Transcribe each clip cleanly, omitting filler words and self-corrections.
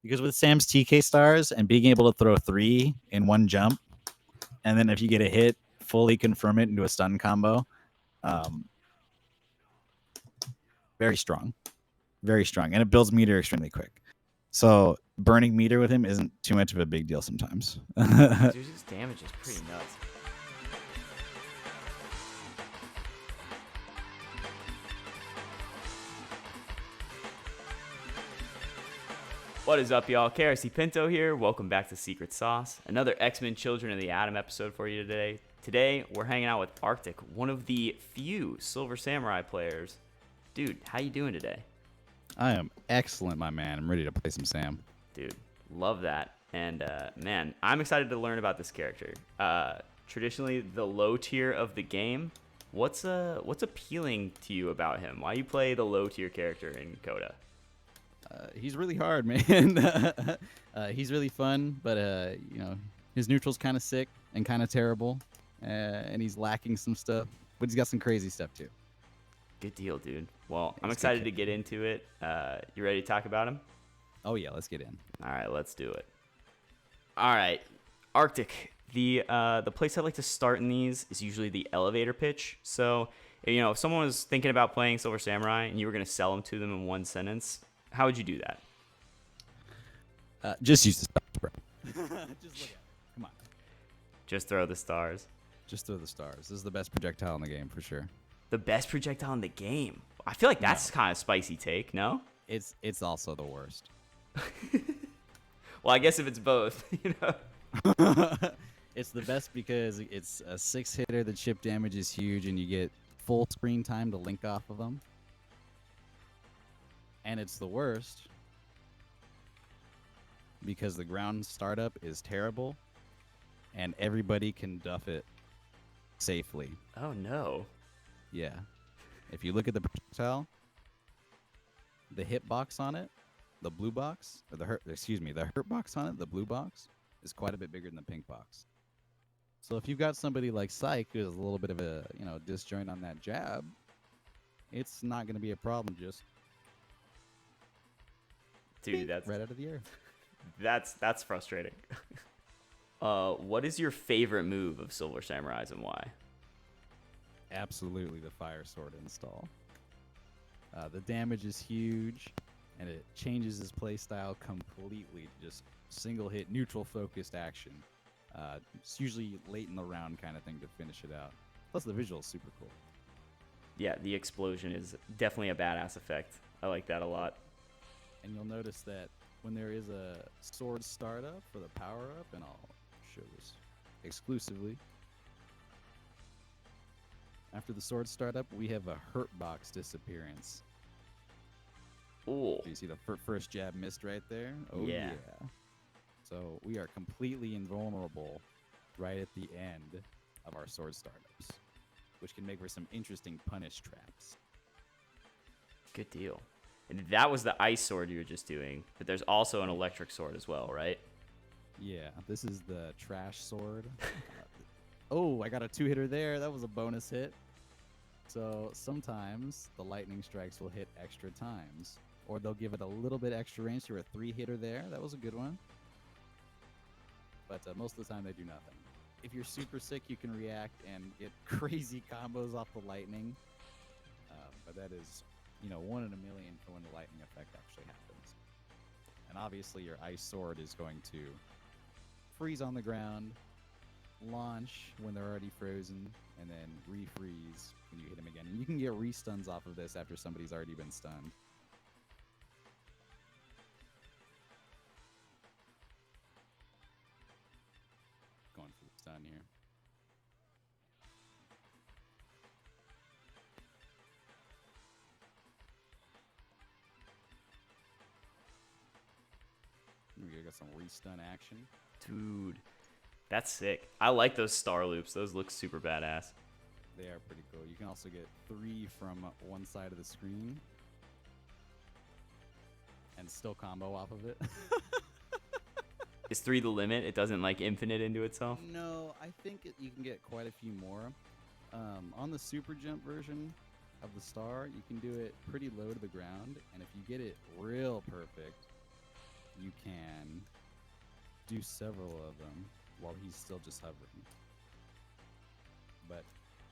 Because with Sam's TK stars and being able to throw 3 in one jump, and then if you get a hit, fully confirm it into a stun combo, very strong. Very strong. And it builds meter extremely quick. So burning meter with him isn't too much of a big deal sometimes. Dude, his damage is pretty nuts. What is up, y'all? KRC Pinto here. Welcome back to Secret Sauce. Another X-Men Children of the Atom episode for you today. Today, we're hanging out with Arctic, one of the few Silver Samurai players. Dude, how you doing today? I am excellent, my man. I'm ready to play some Sam. Dude, love that. And, man, I'm excited to learn about this character. Traditionally, the low tier of the game. What's appealing to you about him? Why you play the low tier character in CotA? He's really hard, man. He's really fun, but you know, his neutral's kind of sick and kind of terrible, and he's lacking some stuff, but he's got some crazy stuff too. Good deal, dude. Well, I'm excited to get into it. You ready to talk about him? Oh yeah, let's get in. All right, let's do it. All right, Arctic. The place I like to start in these is usually the elevator pitch. So, you know, if someone was thinking about playing Silver Samurai and you were gonna sell them to them in one sentence, how would you do that? Just use the stars, bro. Just look at it. Come on. Just throw the stars. Just throw the stars. This is the best projectile in the game for sure. The best projectile in the game. I feel like that's kind of spicy take, no? It's also the worst. Well, I guess if it's both, you know. It's the best because it's a 6-hitter. The chip damage is huge, and you get full screen time to link off of them. And it's the worst because the ground startup is terrible, and everybody can duff it safely. Oh no. Yeah. If you look at the projectile, the hitbox on it, the blue box, or the hurt box on it, the blue box, is quite a bit bigger than the pink box. So if you've got somebody like Psych who has a little bit of a, you know, disjoint on that jab, it's not going to be a problem. Just dude, that's right out of the air. That's frustrating. What is your favorite move of Silver Samurai's and why? Absolutely the Fire Sword install. The damage is huge, and it changes his playstyle completely. Just single hit, neutral focused action. It's usually late in the round kind of thing to finish it out. Plus the visual is super cool. Yeah, the explosion is definitely a badass effect. I like that a lot. And you'll notice that when there is a sword startup for the power up, and I'll show this exclusively. After the sword startup, we have a hurt box disappearance. Ooh. Do you see the first jab missed right there? Oh yeah. So we are completely invulnerable right at the end of our sword startups, which can make for some interesting punish traps. Good deal. And that was the ice sword you were just doing, but there's also an electric sword as well, right? Yeah, this is the trash sword. Oh, I got a 2-hitter there. That was a bonus hit. So sometimes the lightning strikes will hit extra times, or they'll give it a little bit extra range. So a 3-hitter there. That was a good one. But most of the time they do nothing. If you're super sick, you can react and get crazy combos off the lightning. But that is, you know, 1 in a million for when the lightning effect actually happens. And obviously your ice sword is going to freeze on the ground, launch when they're already frozen, and then refreeze when you hit them again. And you can get restuns off of this after somebody's already been stunned. Going for the stun here. We got some restun action. Dude, that's sick. I like those star loops. Those look super badass. They are pretty cool. You can also get 3 from one side of the screen and still combo off of it. Is 3 the limit? It doesn't like infinite into itself? No, I think you can get quite a few more. On the super jump version of the star, you can do it pretty low to the ground, and if you get it real perfect, you can do several of them while he's still just hovering. But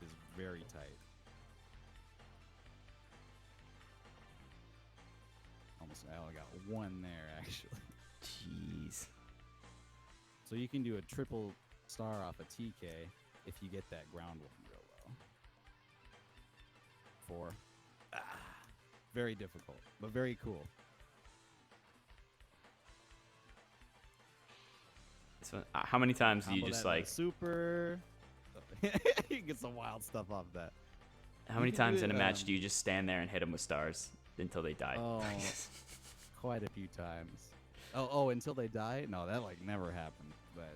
it's very tight. I only got one there, actually. Jeez. So you can do a triple star off a TK if you get that ground one real well. 4. Very difficult, but very cool. So, how many times do you Combo just that with like? a super. You get some wild stuff off that. How many can do times it, in a match do you just stand there and hit them with stars until they die? Oh, quite a few times. Oh, until they die? No, that like never happened. But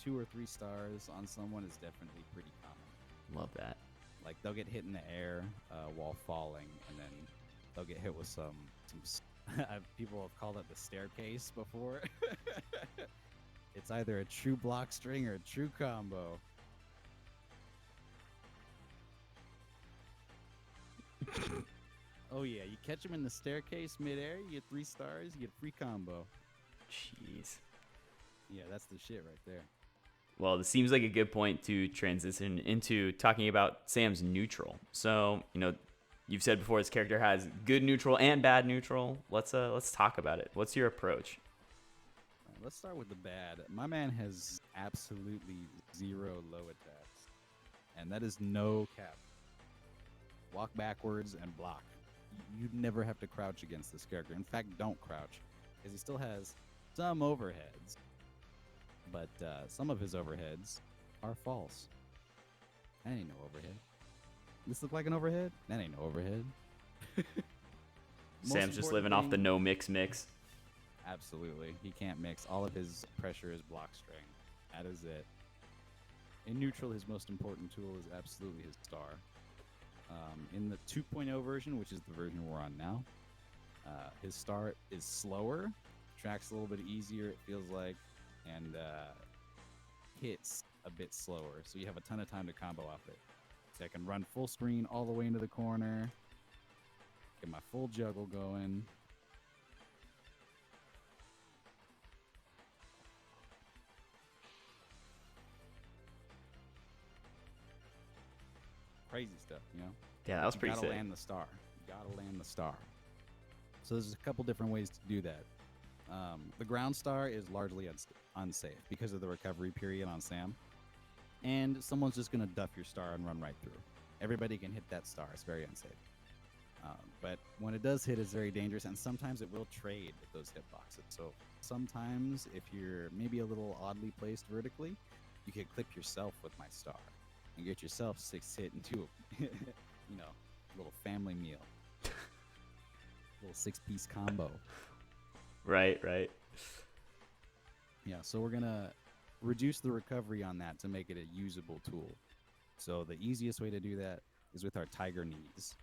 2 or 3 stars on someone is definitely pretty common. Love that. Like they'll get hit in the air while falling, and then they'll get hit with some. People have called it the staircase before. It's either a true block string or a true combo. Oh yeah, you catch him in the staircase midair, you get 3 stars, you get free combo. Jeez. Yeah, that's the shit right there. Well, this seems like a good point to transition into talking about Sam's neutral. So, you've said before this character has good neutral and bad neutral. Let's talk about it. What's your approach? Let's start with the bad. My man has absolutely 0 low attacks, and that is no cap. Walk backwards and block. You'd never have to crouch against this character. In fact, don't crouch, because he still has some overheads, but some of his overheads are false. That ain't no overhead. This look like an overhead? That ain't no overhead. Sam's just living off the no mix. Absolutely. He can't mix. All of his pressure is block string. That is it. In neutral, his most important tool is absolutely his star. In the 2.0 version, which is the version we're on now, his star is slower, tracks a little bit easier, it feels like, and hits a bit slower. So you have a ton of time to combo off it. So I can run full screen all the way into the corner, get my full juggle going. Crazy stuff, Yeah, that was pretty sick. sick. You gotta land the star. So there's a couple different ways to do that. The ground star is largely unsafe because of the recovery period on Sam. And someone's just gonna duff your star and run right through. Everybody can hit that star. It's very unsafe. But when it does hit, it's very dangerous, and sometimes it will trade with those hitboxes. So sometimes if you're maybe a little oddly placed vertically, you can clip yourself with my star and get yourself 6 hit into a little family meal. Little 6-piece combo. Right. Yeah, so we're gonna reduce the recovery on that to make it a usable tool. So the easiest way to do that is with our tiger knees.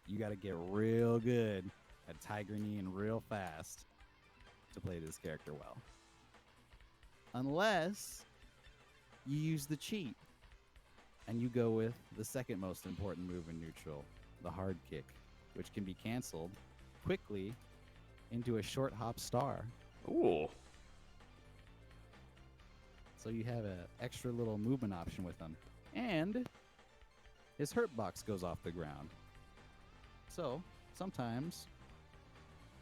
You gotta get real good at tiger kneeing real fast to play this character well. Unless you use the cheat and you go with the second most important move in neutral, the hard kick, which can be canceled quickly into a short hop star. Ooh. So you have an extra little movement option with him. And his hurt box goes off the ground. So sometimes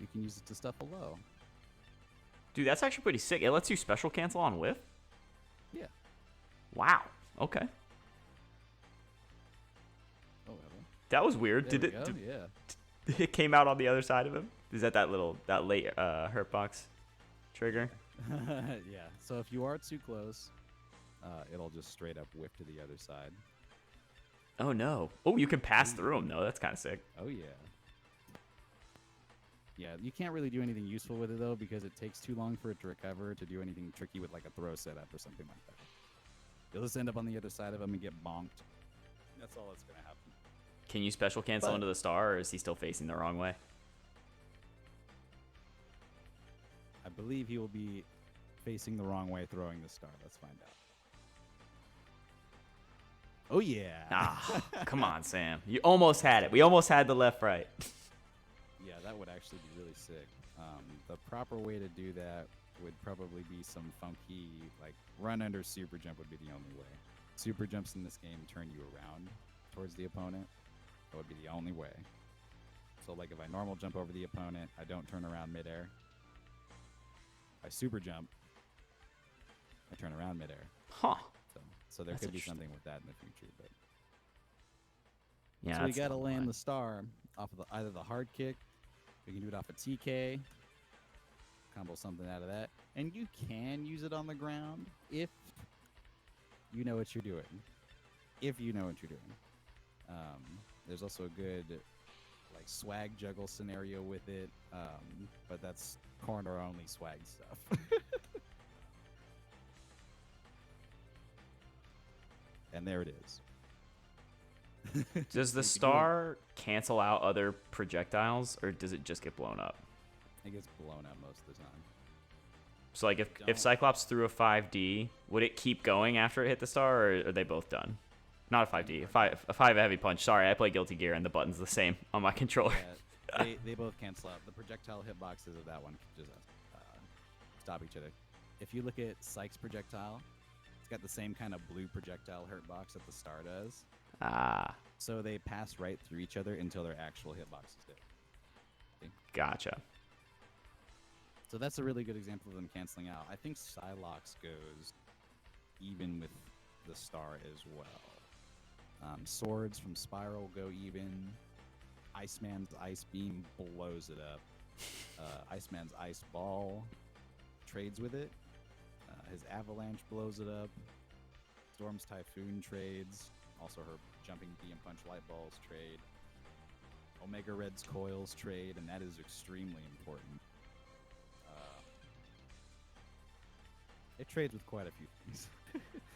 you can use it to stuff a low. Dude, that's actually pretty sick. It lets you special cancel on whiff? Yeah. Wow. Okay. Oh, well. That was weird. There Did we it? go, Did, yeah. it came out on the other side of him? Is that that late hurt box trigger? Yeah. So if you are too close, it'll just straight up whip to the other side. Oh no. Oh, you can pass through him though. That's kind of sick. Oh yeah. Yeah, you can't really do anything useful with it though because it takes too long for it to recover to do anything tricky with like a throw setup or something like that. You'll just end up on the other side of him and get bonked. That's all that's gonna happen. Can you special cancel into the star, or is he still facing the wrong way? I believe he will be facing the wrong way throwing the star. Let's find out. Oh yeah. Ah, come on, Sam. You almost had it. We almost had the left right. Yeah, that would actually be really sick. The proper way to do that would probably be some funky, like run under super jump would be the only way. Super jumps in this game turn you around towards the opponent. That would be the only way. So like if I normal jump over the opponent, I don't turn around midair. If I super jump, I turn around midair. Huh. So there That's could be interesting. something with that in the future. But Yeah. so we that's got to not land mine. the star off of either the hard kick. We can do it off a TK. Combo something out of that. And you can use it on the ground if you know what you're doing. If you know what you're doing. There's also a good like swag juggle scenario with it. But that's corner only swag stuff. And there it is. Does the You can do it. star cancel out other projectiles, or does it just get blown up? It gets blown up most of the time. So like if Don't. Cyclops threw a 5D, would it keep going after it hit the star, or are they both done? Not a 5D, a 5 heavy punch. Sorry, I play Guilty Gear and the button's the same on my controller. Yeah, they both cancel out. The projectile hitboxes of that one just stop each other. If you look at Psych's projectile, it's got the same kind of blue projectile hurt box that the star does. Ah, So they pass right through each other until their actual hitboxes hit. gotcha. So that's a really good example of them canceling out. I think Psylocke goes even with the star as well. Swords from Spiral go even. Iceman's Ice Beam blows it up. Iceman's Ice Ball trades with it. His Avalanche blows it up. Storm's Typhoon trades. Also her Jumping Beam Punch Light Balls trade. Omega Red's Coils trade, and that is extremely important. It trades with quite a few things.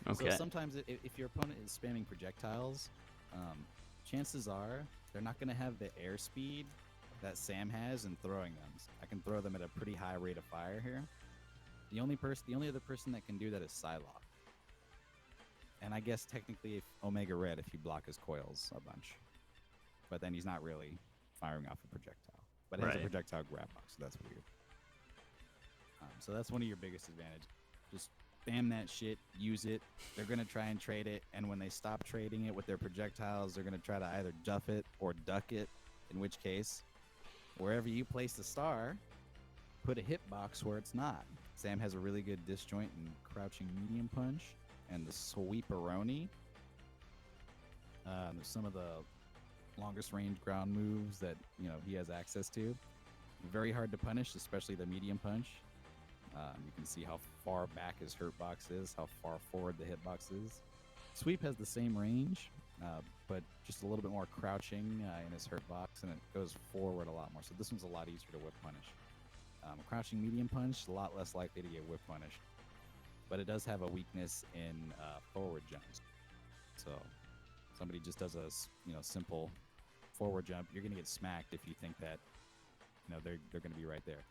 Okay. So sometimes if your opponent is spamming projectiles, chances are they're not going to have the airspeed that Sam has in throwing them. I can throw them at a pretty high rate of fire here. The only other person that can do that is Psylocke. And I guess technically if Omega Red if you block his coils a bunch. But then he's not really firing off a projectile. But it has a Right. projectile grab box, so that's weird. So that's one of your biggest advantages. Just spam that shit, use it. They're going to try and trade it, and when they stop trading it with their projectiles, they're going to try to either duff it or duck it, in which case, wherever you place the star, put a hitbox where it's not. Sam has a really good disjoint and crouching medium punch, and the sweeperoni. There's some of the longest range ground moves that he has access to. Very hard to punish, especially the medium punch. You can see how far back his hurt box is, how far forward the hitbox is. Sweep has the same range, but just a little bit more crouching in his hurt box, and it goes forward a lot more. So this one's a lot easier to whip punish. Crouching medium punch, a lot less likely to get whip punished. But it does have a weakness in forward jumps. So somebody just does a simple forward jump, you're going to get smacked if you think that they're going to be right there.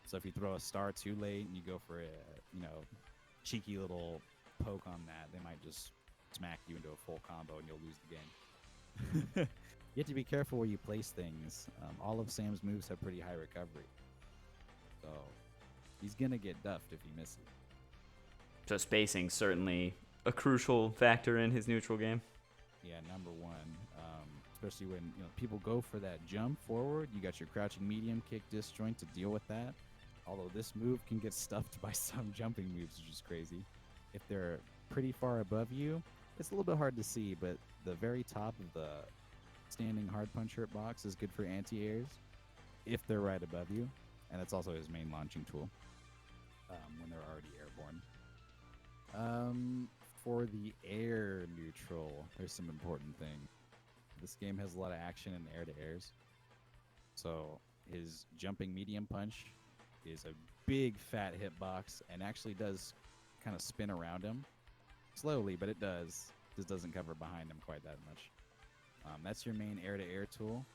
So if you throw a star too late and you go for a cheeky little poke on that, they might just smack you into a full combo and you'll lose the game. You have to be careful where you place things. All of Sam's moves have pretty high recovery, so he's gonna get duffed if he misses. So spacing certainly a crucial factor in his neutral game. Yeah, number one. Especially when people go for that jump forward, you got your crouching medium kick disjoint to deal with that. Although this move can get stuffed by some jumping moves, which is crazy. If they're pretty far above you, it's a little bit hard to see, but the very top of the standing hard punch hurt box is good for anti-airs if they're right above you, and that's also his main launching tool when they're already airborne. For the air neutral, there's some important things. This game has a lot of action in air-to-airs. So his jumping medium punch is a big fat hitbox and actually does kind of spin around him. Slowly, but it does. Just doesn't cover behind him quite that much. That's your main air-to-air tool.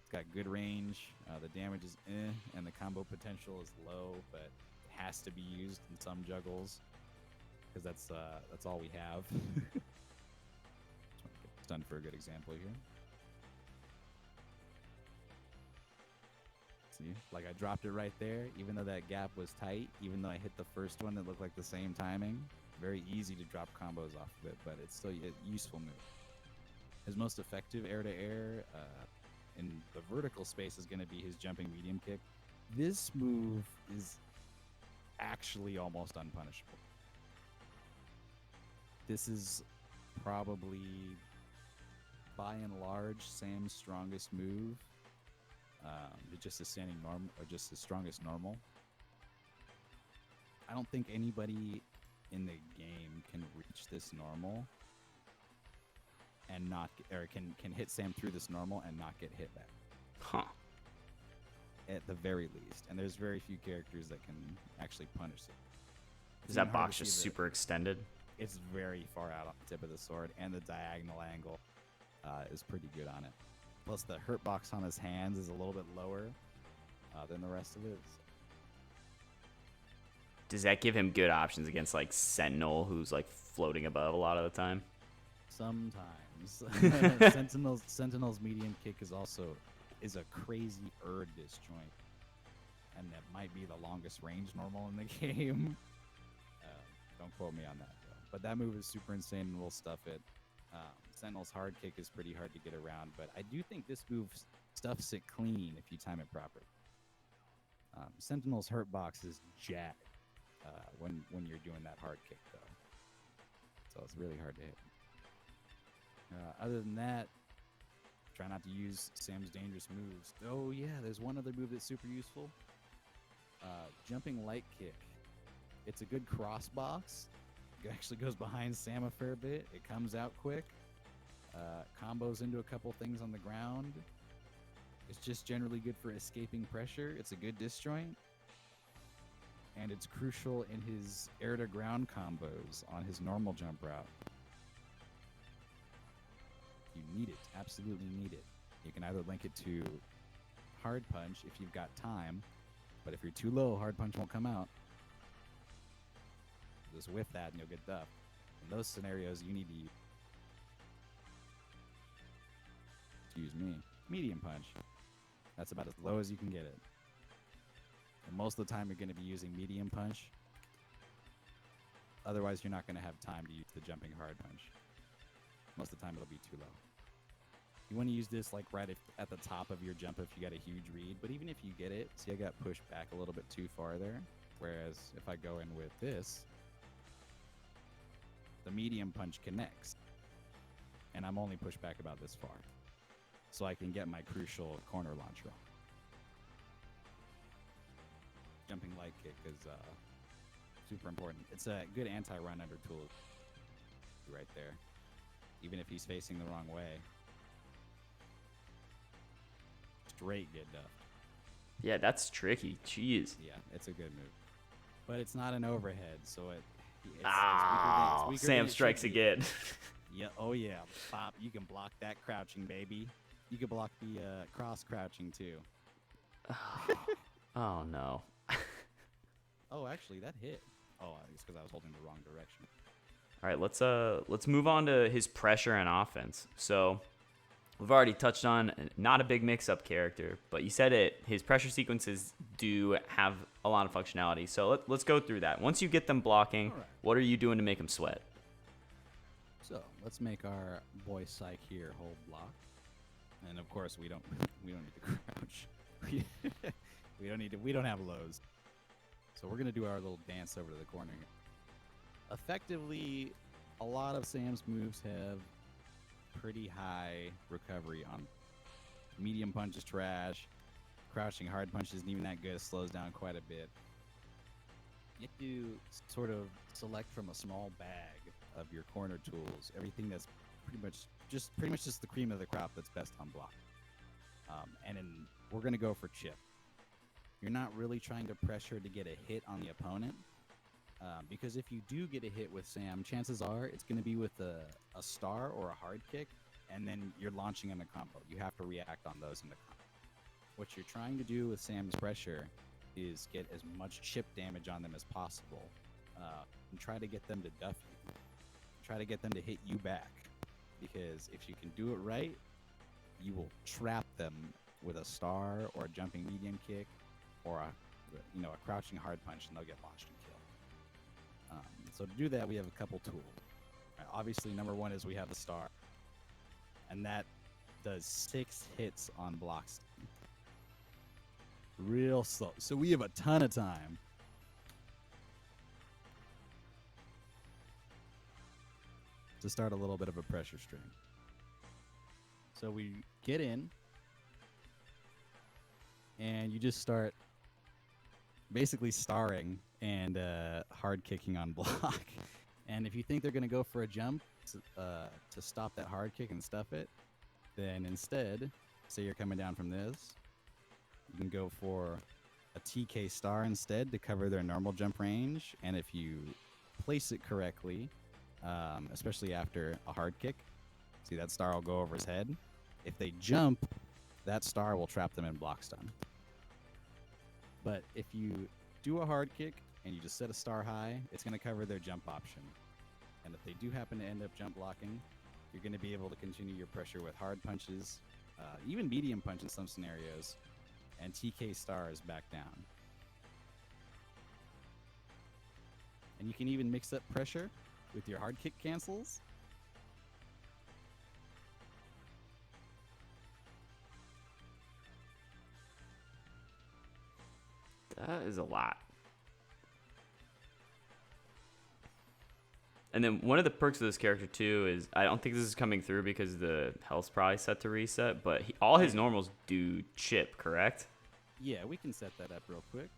It's got good range. The damage is and the combo potential is low, but it has to be used in some juggles because that's all we have. It's done for a good example here. See, like I dropped it right there, even though that gap was tight, even though I hit the first one that looked like the same timing. Very easy to drop combos off of it, but it's still a useful move. His most effective air-to-air in the vertical space is going to be his jumping medium kick. This move is actually almost unpunishable. This is probably, by and large, Sam's strongest move. Just his standing norm, or just his strongest normal. I don't think anybody in the game can reach this normal and not, or can hit Sam through this normal and not get hit back. Huh. At the very least, and there's very few characters that can actually punish it. Is that box just super extended? It's very far out on the tip of the sword, and the diagonal angle is pretty good on it. Plus, the hurt box on his hands is a little bit lower than the rest of it. Does that give him good options against like Sentinel, who's like floating above a lot of the time? Sometimes. Sentinel's medium kick is a crazy disjoint, and that might be the longest range normal in the game. Don't quote me on that though. But that move is super insane, and we'll stuff it. Sentinel's hard kick is pretty hard to get around, but I do think this move stuffs it clean if you time it properly. Sentinel's hurt box is jacked when you're doing that hard kick though, so it's really hard to hit. Other than that, try not to use Sam's dangerous moves. Oh yeah, there's one other move that's super useful. Jumping light kick. It's a good cross box. It actually goes behind Sam a fair bit. It comes out quick. Combos into a couple things on the ground. It's just generally good for escaping pressure. It's a good disjoint. And it's crucial in his air-to-ground combos on his normal jump route. You need it. Absolutely need it. You can either link it to hard punch if you've got time, but if you're too low, hard punch won't come out. Just whiff that and you'll get duffed. In those scenarios, you need to use medium punch. That's about as low as you can get it. And most of the time, you're going to be using medium punch. Otherwise, you're not going to have time to use the jumping hard punch. Most of the time, it'll be too low. You want to use this like right at the top of your jump if you got a huge read. But even if you get it, see, I got pushed back a little bit too far there. Whereas if I go in with this, the medium punch connects. And I'm only pushed back about this far. So I can get my crucial corner launcher on. Jumping light kick is super important. It's a good anti-run under tool right there. Even if he's facing the wrong way. Straight get duffed. Yeah, that's tricky. Jeez. Yeah, it's a good move. But it's not an overhead, so Sam strikes again. Yeah, oh yeah. Pop, you can block that crouching, baby. You can block the cross crouching too. Oh no. Oh, actually, that hit. Oh, it's because I was holding the wrong direction. All right, let's move on to his pressure and offense. So we've already touched on not a big mix-up character, but you said his pressure sequences do have a lot of functionality. So let's go through that. Once you get them blocking, All right. What are you doing to make them sweat? So let's make our boy Psych here hold block, and of course we don't need to crouch. We don't have lows. So we're gonna do our little dance over to the corner here. Effectively, a lot of Sam's moves have pretty high recovery on. Medium punch is trash. Crouching hard punch isn't even that good. It slows down quite a bit. You have to sort of select from a small bag of your corner tools everything that's pretty much just the cream of the crop that's best on block. We're gonna go for chip. You're not really trying to pressure to get a hit on the opponent. Because if you do get a hit with Sam, chances are it's going to be with a star or a hard kick, and then you're launching in a combo. You have to react on those in the combo. What you're trying to do with Sam's pressure is get as much chip damage on them as possible, and try to get them to duff you. Try to get them to hit you back, because if you can do it right, you will trap them with a star or a jumping medium kick or a crouching hard punch, and they'll get launched and killed. So to do that, we have a couple tools. Right, obviously, number one is we have the star, and that does 6 hits on blocks. Real slow. So we have a ton of time to start a little bit of a pressure string. So we get in, and you just start basically starring and hard kicking on block. And if you think they're going to go for a jump to stop that hard kick and stuff it, then instead, say you're coming down from this, you can go for a TK star instead to cover their normal jump range. And if you place it correctly, especially after a hard kick, see that star will go over his head. If they jump, that star will trap them in block stun. But if you do a hard kick and you just set a star high, it's going to cover their jump option. And if they do happen to end up jump blocking, you're going to be able to continue your pressure with hard punches, even medium punch in some scenarios, and TK stars back down. And you can even mix up pressure with your hard kick cancels. That is a lot. And then one of the perks of this character too is I don't think this is coming through because the health's probably set to reset, but all his normals do chip, correct? Yeah, we can set that up real quick,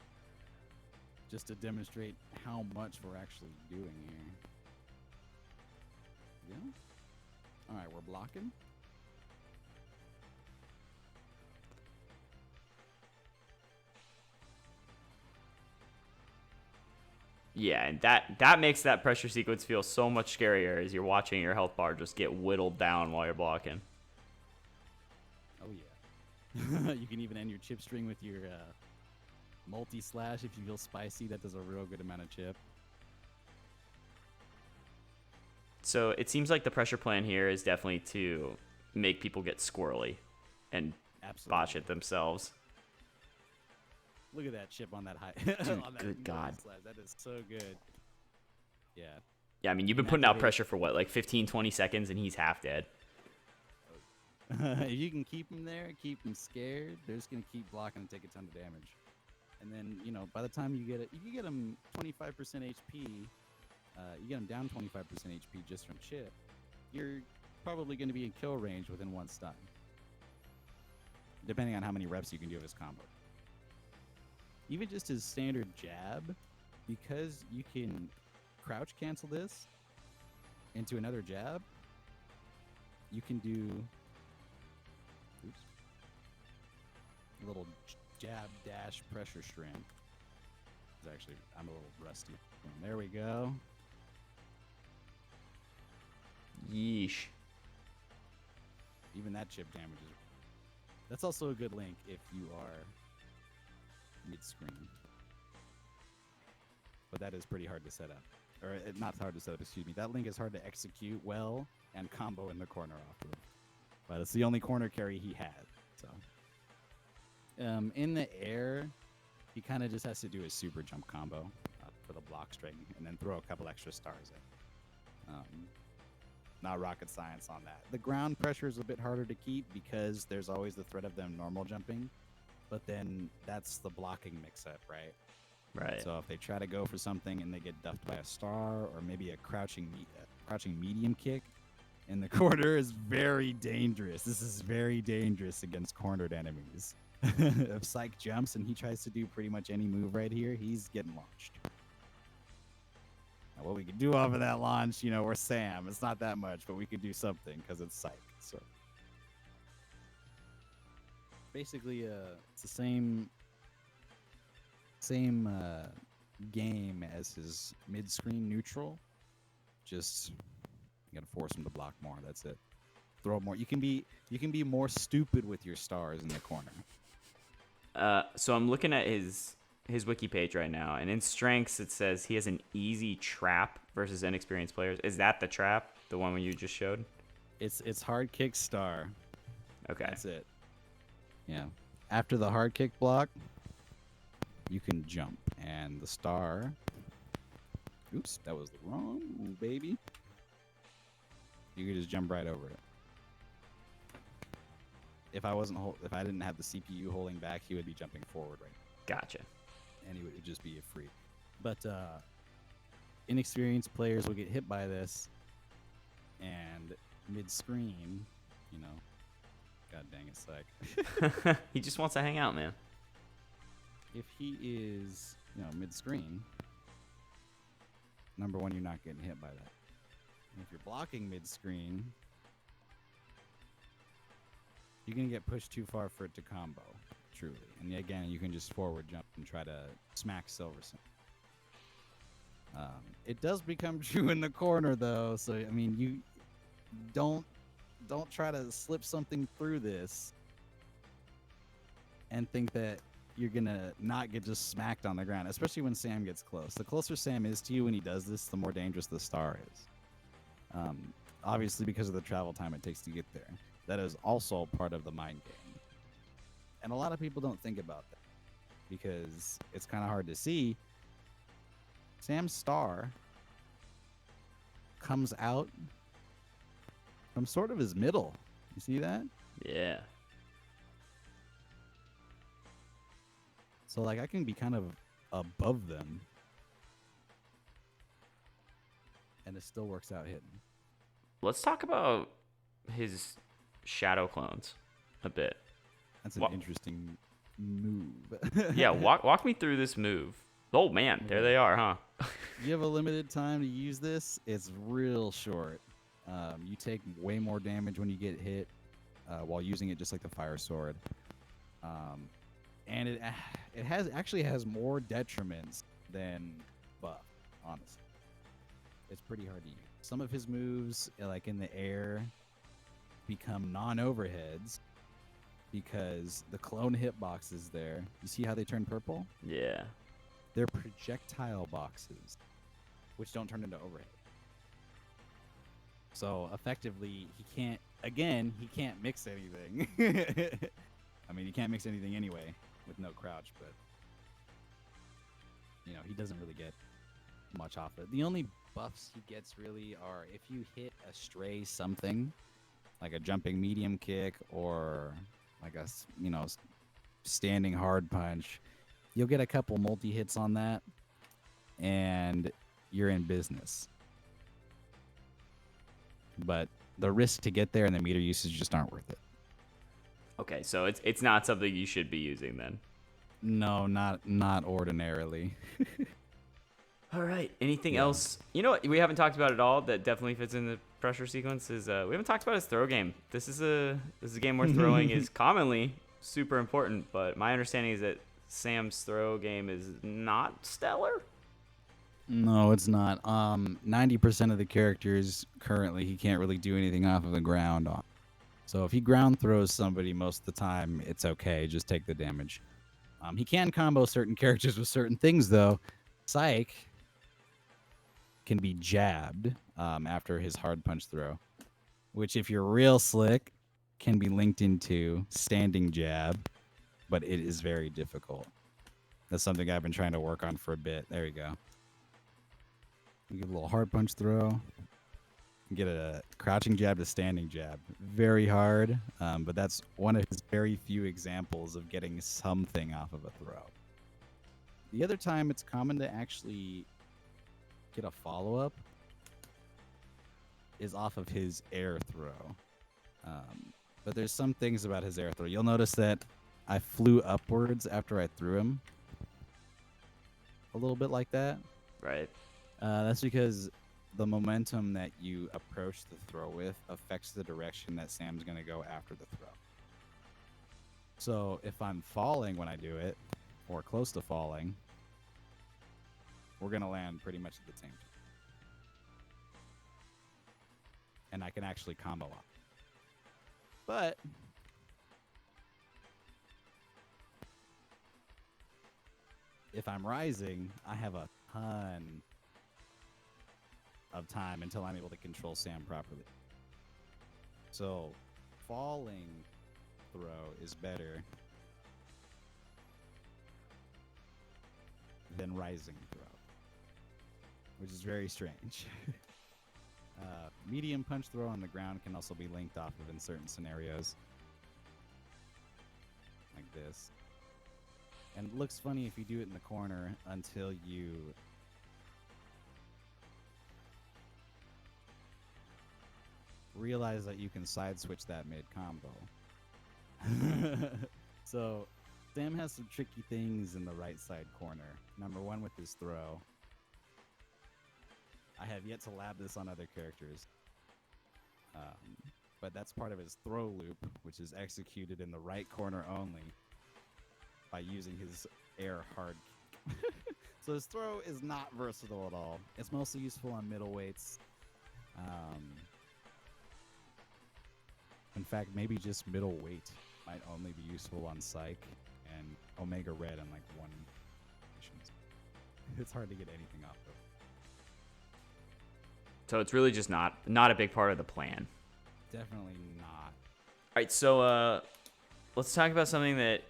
just to demonstrate how much we're actually doing here. Yeah. All right, we're blocking. Yeah, and that makes that pressure sequence feel so much scarier as you're watching your health bar just get whittled down while you're blocking. Oh yeah. You can even end your chip string with your multi-slash if you feel spicy. That does a real good amount of chip. So it seems like the pressure plan here is definitely to make people get squirrely and botch it themselves. Look at that chip on that high. Dude, on that good God. slash. That is so good. Yeah. Yeah, I mean, you've been putting out pressure for what, like 15, 20 seconds, and he's half dead. If you can keep him there, keep him scared, they're just going to keep blocking and take a ton of damage. And then, by the time you get it, if you get him 25% HP, you get him down 25% HP just from chip, you're probably going to be in kill range within one stun. Depending on how many reps you can do of his combo. Even just his standard jab, because you can crouch cancel this into another jab, you can do a little jab dash pressure string. Actually, I'm a little rusty. There we go. Yeesh. Even that chip damage is... That's also a good link if you are mid-screen. But that is pretty hard to set up. Or not hard to set up, excuse me. That link is hard to execute well and combo in the corner off of. But it's the only corner carry he had. So in the air, he kind of just has to do a super jump combo for the block string and then throw a couple extra stars in. Not rocket science on that. The ground pressure is a bit harder to keep because there's always the threat of them normal jumping. But then that's the blocking mix-up, right? Right. So if they try to go for something and they get duffed by a star or maybe a crouching medium kick in the corner is very dangerous. This is very dangerous against cornered enemies. If Psych jumps and he tries to do pretty much any move right here, he's getting launched. Now, what we can do off of that launch, we're Sam. It's not that much, but we could do something because it's Psych. So basically, it's the same game as his mid-screen neutral. Just you gotta force him to block more. That's it. Throw more. You can be more stupid with your stars in the corner. So I'm looking at his wiki page right now, and in strengths it says he has an easy trap versus inexperienced players. Is that the trap, the one you just showed? It's hard kick star. Okay. That's it. Yeah. After the hard kick block, you can jump, and the star. Oops, that was the wrong move, baby. You could just jump right over it. If I didn't have the CPU holding back, he would be jumping forward right now. Gotcha. And he would just be a free. But inexperienced players will get hit by this, and mid-screen, you know, god dang it, Psych. He just wants to hang out, man. If he is, mid-screen, number one, you're not getting hit by that. And if you're blocking mid-screen, you're going to get pushed too far for it to combo, truly. And again, you can just forward jump and try to smack Silverson. It does become true in the corner, though. So, I mean, you don't try to slip something through this and think that you're going to not get just smacked on the ground, especially when Sam gets close. The closer Sam is to you when he does this, the more dangerous the star is. Obviously, because of the travel time it takes to get there. That is also part of the mind game. And a lot of people don't think about that because it's kind of hard to see. Sam's star comes out from sort of his middle. You see that? Yeah. So, like, I can be kind of above them. And it still works out hitting. Let's talk about his shadow clones a bit. That's an interesting move. Yeah, walk me through this move. Oh, man, there they are, huh? You have a limited time to use this. It's real short. You take way more damage when you get hit while using it, just like the fire sword. And it actually has more detriments than buff, honestly. It's pretty hard to use. Some of his moves, like in the air, become non-overheads because the clone hitbox is there. You see how they turn purple? Yeah. They're projectile boxes, which don't turn into overhead. So effectively, he can't mix anything. I mean, he can't mix anything anyway with no crouch, but he doesn't really get much off it. The only buffs he gets really are if you hit a stray something, like a jumping medium kick or like a standing hard punch. You'll get a couple multi-hits on that, and you're in business. But the risk to get there and the meter usage just aren't worth it. Okay, so it's not something you should be using then. No, not ordinarily. All right. Anything else? You know what we haven't talked about at all that definitely fits in the pressure sequence is we haven't talked about his throw game. This is a game where throwing is commonly super important, but my understanding is that Sam's throw game is not stellar. No, it's not. 90% of the characters currently he can't really do anything off of the ground on. So if he ground throws somebody most of the time, it's okay. Just take the damage. He can combo certain characters with certain things though. Psych can be jabbed after his hard punch throw, which if you're real slick can be linked into standing jab, but it is very difficult. That's something I've been trying to work on for a bit. There we go. You get a little hard punch throw. You get a crouching jab to standing jab. Very hard, but that's one of his very few examples of getting something off of a throw. The other time it's common to actually get a follow-up is off of his air throw. But there's some things about his air throw. You'll notice that I flew upwards after I threw him. A little bit like that. Right. That's because the momentum that you approach the throw with affects the direction that Sam's going to go after the throw. So if I'm falling when I do it, or close to falling, we're going to land pretty much at the same time. And I can actually combo up. But if I'm rising, I have a ton of time until I'm able to control Sam properly. So falling throw is better than rising throw, which is very strange. Medium punch throw on the ground can also be linked off of in certain scenarios, like this. And it looks funny if you do it in the corner until you realize that you can side switch that mid combo. So Sam has some tricky things in the right side corner. Number one, with his throw. I have yet to lab this on other characters. But that's part of his throw loop, which is executed in the right corner only by using his air hard kick. So his throw is not versatile at all. It's mostly useful on middleweights. In fact, maybe just middleweight might only be useful on Psych and Omega Red in like one missions. It's hard to get anything off of. So it's really just not a big part of the plan. Definitely not. All right, so let's talk about something that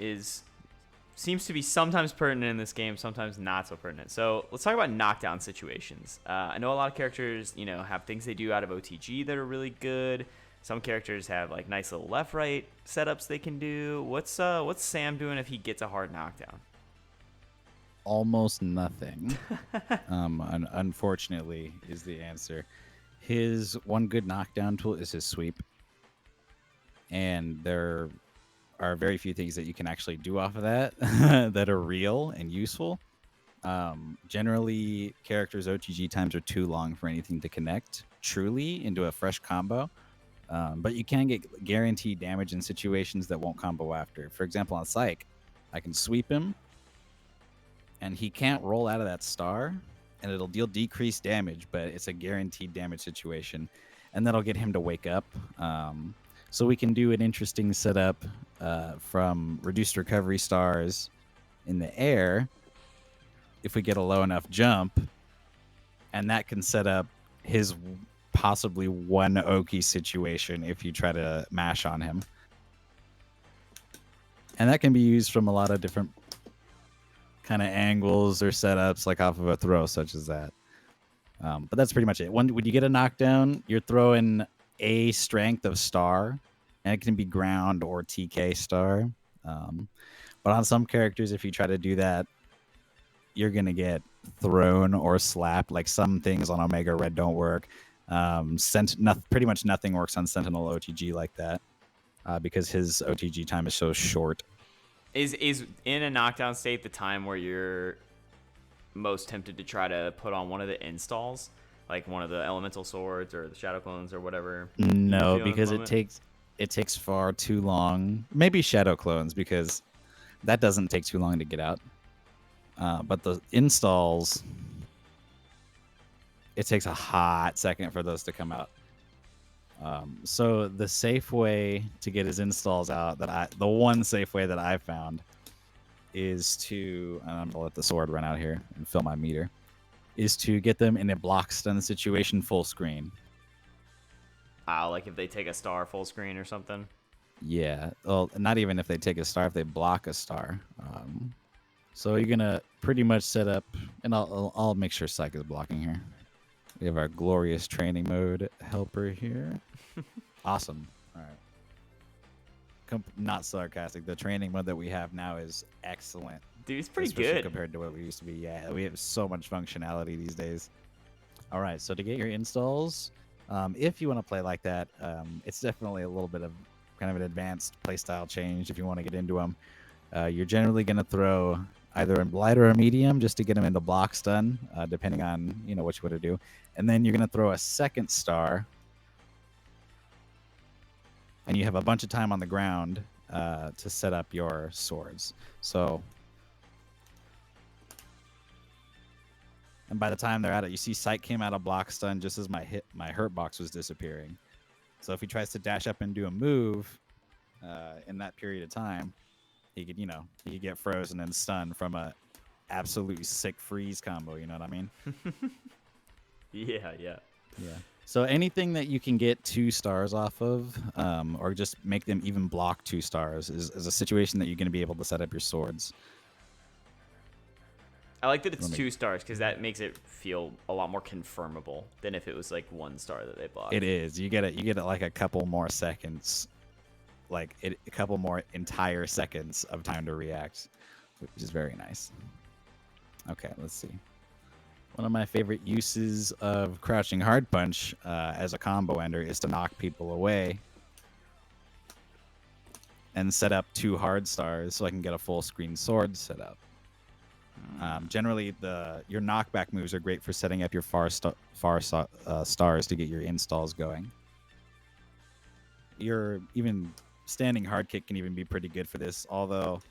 seems to be sometimes pertinent in this game, sometimes not so pertinent. So let's talk about knockdown situations. I know a lot of characters, have things they do out of OTG that are really good. Some characters have like nice little left-right setups they can do. What's Sam doing if he gets a hard knockdown? Almost nothing. Unfortunately, is the answer. His one good knockdown tool is his sweep. And there are very few things that you can actually do off of that that are real and useful. Generally, characters' OTG times are too long for anything to connect truly into a fresh combo. But you can get guaranteed damage in situations that won't combo after. For example, on Psych, I can sweep him, and he can't roll out of that star, and it'll deal decreased damage, but it's a guaranteed damage situation, and that'll get him to wake up. So we can do an interesting setup from reduced recovery stars in the air if we get a low enough jump, and that can set up his possibly one Oki situation if you try to mash on him. And that can be used from a lot of different kind of angles or setups, like off of a throw such as that. But that's pretty much it. When you get a knockdown, you're throwing a strength of star, and it can be ground or TK star. But on some characters, if you try to do that, you're going to get thrown or slapped. Like some things on Omega Red don't work. Pretty much nothing works on Sentinel OTG like that because his OTG time is so short. Is in a knockdown state the time where you're most tempted to try to put on one of the installs, like one of the elemental swords or the shadow clones or whatever? No, because it takes far too long. Maybe shadow clones, because that doesn't take too long to get out. But the installs, it takes a hot second for those to come out. So the safe way to get his installs out, the one safe way that I found, is to, and I'm gonna let the sword run out here and fill my meter, is to get them in a block stun situation full screen. Like if they take a star full screen or something? Yeah, well, not even if they take a star, if they block a star. So you're gonna pretty much set up, and I'll make sure Psych is blocking here. We have our glorious training mode helper here. Awesome. All right. Not sarcastic. The training mode that we have now is excellent. Dude, it's pretty especially good compared to what we used to be. Yeah, we have so much functionality these days. All right, so to get your installs, if you want to play like that, it's definitely a little bit of kind of an advanced playstyle change if you want to get into them. You're generally going to throw either a light or a medium just to get them into block stun, depending on what you want to do. And then you're going to throw a second star, and you have a bunch of time on the ground to set up your swords. So, and by the time they're at it, you see Sight came out of block stun just as my hurt box was disappearing. So if he tries to dash up and do a move in that period of time, he could get frozen and stunned from a absolutely sick freeze combo. You know what I mean? Yeah. So anything that you can get 2 stars off of, or just make them even block 2 stars, is a situation that you're going to be able to set up your swords. I like that it's Let me- 2 stars because that makes it feel a lot more confirmable than if it was like 1 star that they blocked. It is. You get it. You get like a couple more seconds, a couple more entire seconds of time to react, which is very nice. Okay, let's see. One of my favorite uses of crouching hard punch as a combo ender is to knock people away and set up 2 hard stars so I can get a full screen sword set up. Generally, your knockback moves are great for setting up your stars to get your installs going. Your even standing hard kick can even be pretty good for this, although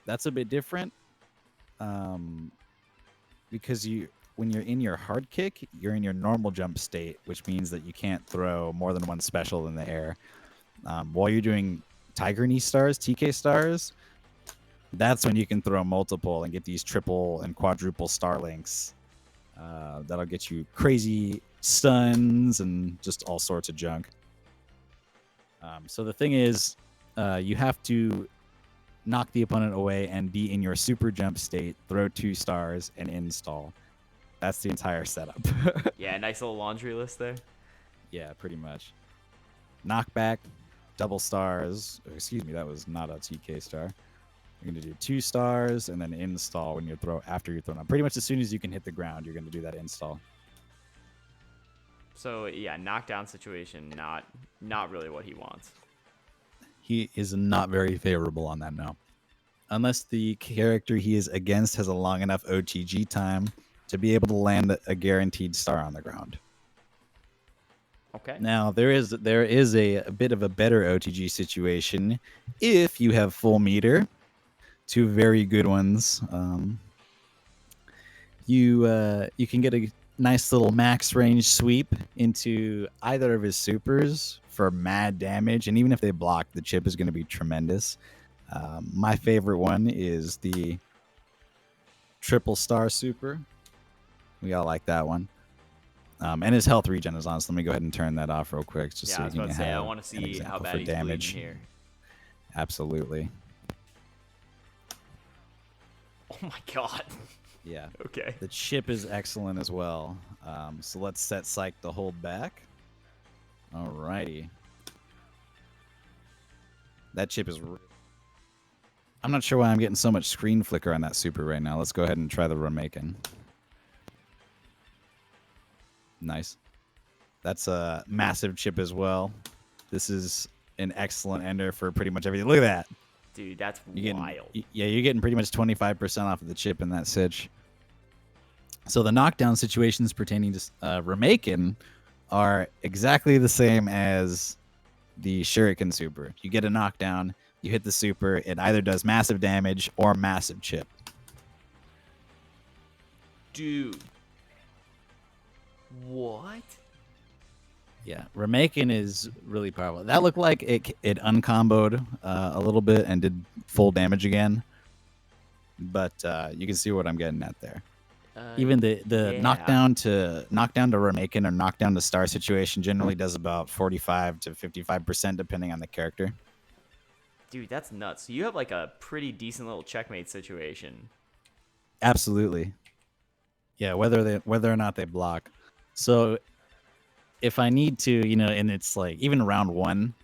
that's a bit different because when you're in your hard kick, you're in your normal jump state, which means that you can't throw more than 1 special in the air. While you're doing Tiger Knee stars, TK stars, that's when you can throw multiple and get these triple and quadruple star links. That'll get you crazy stuns and just all sorts of junk. So the thing is, you have to knock the opponent away and be in your super jump state, throw 2 stars, and install. That's the entire setup. Yeah, nice little laundry list there. Yeah, pretty much. Knockback, double stars. Excuse me, that was not a TK star. You're going to do 2 stars and then install when you after you're thrown up. Pretty much as soon as you can hit the ground, you're going to do that install. So yeah, knockdown situation, not really what he wants. He is not very favorable on that now. Unless the character he is against has a long enough OTG time to be able to land a guaranteed star on the ground. Okay. Now, there is a bit of a better OTG situation if you have full meter. 2 very good ones. You can get a nice little max range sweep into either of his supers for mad damage, and even if they block, the chip is going to be tremendous. My favorite one is the triple star super. We all like that one. And his health regen is on, so let me go ahead and turn that off real quick. Just Yeah, so I was you about can to say, I have want to an see how example bad for he's damage. bleeding here. Absolutely. Oh my god. Yeah. Okay. The chip is excellent as well. So let's set Psych to hold back. Alrighty. That chip is... I'm not sure why I'm getting so much screen flicker on that super right now. Let's go ahead and try the Remaken. Nice. That's a massive chip as well. This is an excellent ender for pretty much everything. Look at that. Dude, that's You're wild. you're getting pretty much 25% off of the chip in that sitch. So the knockdown situations pertaining to Remaken are exactly the same as the Shuriken super. You get a knockdown, you hit the super, it either does massive damage or massive chip. Dude. What? Yeah, Remaken is really powerful. That looked like it uncomboed a little bit and did full damage again. But you can see what I'm getting at there. Even the yeah. knockdown to Remaken or knockdown to star situation generally does about 45 to 55% depending on the character. Dude, that's nuts. So you have like a pretty decent little checkmate situation. Absolutely. Yeah, whether or not they block. So if I need to, and it's like even round 1,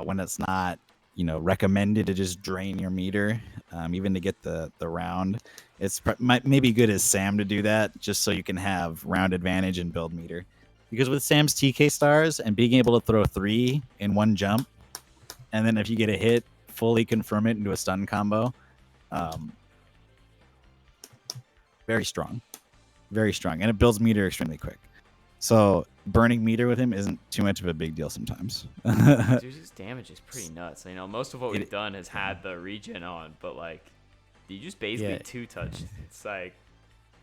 when it's not, recommended to just drain your meter, even to get the round, it's maybe good as Sam to do that just so you can have round advantage and build meter. Because with Sam's TK stars and being able to throw 3 in one jump, and then if you get a hit, fully confirm it into a stun combo, very strong. Very strong. And it builds meter extremely quick. So burning meter with him isn't too much of a big deal sometimes. Dude, his damage is pretty nuts. Most of what we've done has had the regen on, but like, you just basically 2-touch. It's like...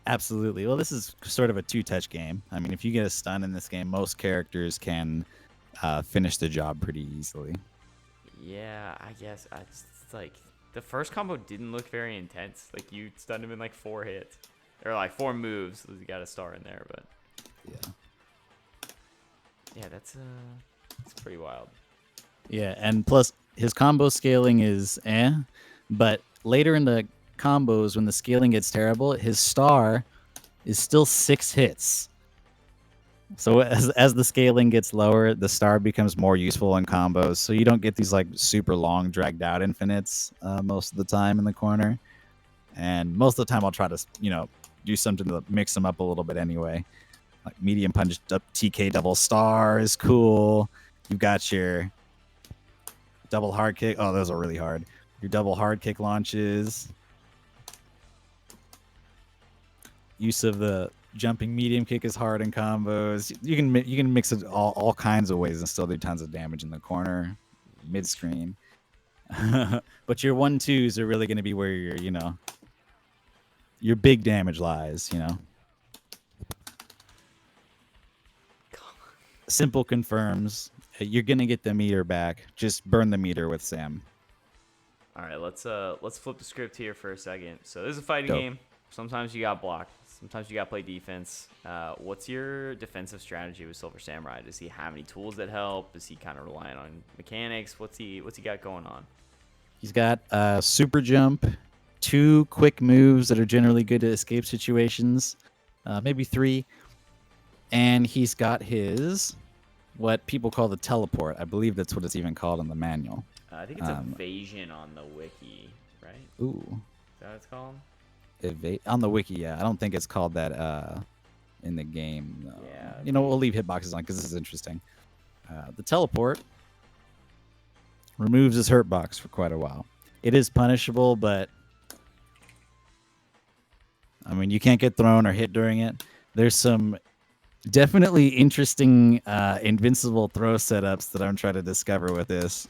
Absolutely. Well, this is sort of a 2-touch game. I mean, if you get a stun in this game, most characters can finish the job pretty easily. Yeah, I guess. It's like, the first combo didn't look very intense. Like, you stunned him in like 4 hits. Or like 4 moves. You got a star in there, but... Yeah. Yeah, that's pretty wild. Yeah, and plus his combo scaling is but later in the combos when the scaling gets terrible, his star is still 6 hits. So as the scaling gets lower, the star becomes more useful in combos. So you don't get these like super long dragged out infinites most of the time in the corner. And most of the time I'll try to, do something to mix them up a little bit anyway. Like medium punch up TK double star is cool. You've got your double hard kick. Oh, those are really hard. Your double hard kick launches. Use of the jumping medium kick is hard in combos. You can mix it all kinds of ways and still do tons of damage in the corner, mid screen. But your 1-2s are really going to be where your big damage lies. Simple confirms. You're gonna get the meter back. Just burn the meter with Sam. All right, let's flip the script here for a second. So this is a fighting Dope. game. Sometimes you got blocked. Sometimes you got to play defense. What's your defensive strategy with Silver Samurai? Does he have any tools that help? Is he kind of relying on mechanics? What's he got going on? He's got super jump, 2 quick moves that are generally good to escape situations, maybe 3, and he's got his what people call the teleport. I believe that's what it's even called in the manual. I think it's evasion on the wiki, right? Ooh. Is that what it's called? On the wiki, yeah. I don't think it's called that in the game. No. Yeah. We'll leave hitboxes on because this is interesting. The teleport removes his hurt box for quite a while. It is punishable, but I mean, you can't get thrown or hit during it. There's some definitely interesting invincible throw setups that I'm trying to discover with this.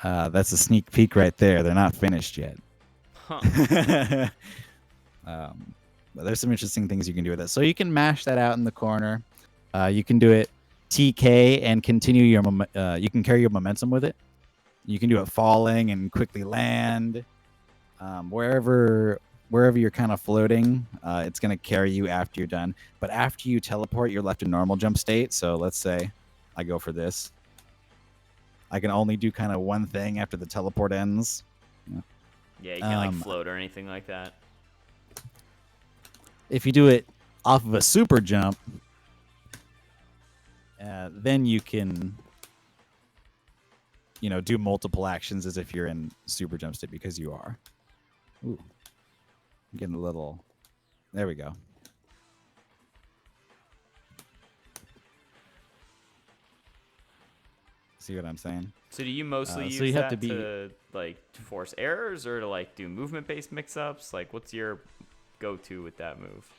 That's a sneak peek right there. They're not finished yet. Huh. But there's some interesting things you can do with it. So you can mash that out in the corner. You can do it TK and continue your you can carry your momentum with it. You can do it falling and quickly land. Wherever you're kind of floating, it's going to carry you after you're done. But after you teleport, you're left in normal jump state. So let's say I go for this. I can only do kind of one thing after the teleport ends. Yeah, you can't like float or anything like that. If you do it off of a super jump, then you can, do multiple actions as if you're in super jump state because you are. Ooh, I'm getting a little. There we go. See what I'm saying? So do you mostly use you have that to to like to force errors or to like do movement-based mix-ups? Like, what's your go-to with that move?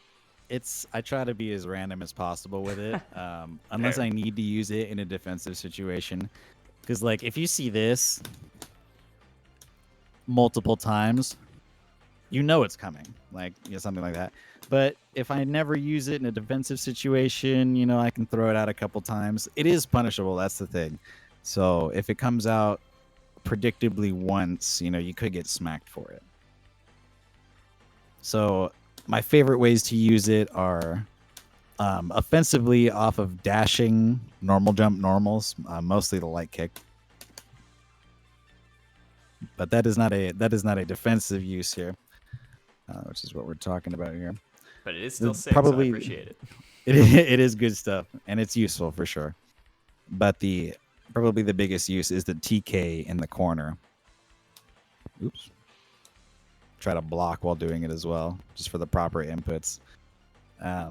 I try to be as random as possible with it, unless I need to use it in a defensive situation. Because like if you see this multiple times, it's coming, like something like that. But if I never use it in a defensive situation, I can throw it out a couple times. It is punishable. That's the thing. So if it comes out predictably once, you could get smacked for it. So my favorite ways to use it are offensively off of dashing, normal jump normals, mostly the light kick. But that is not a defensive use here, which is what we're talking about here. But it is still sick, so I appreciate it. It is good stuff, and it's useful for sure. But probably the biggest use is the TK in the corner. Oops. Try to block while doing it as well, just for the proper inputs.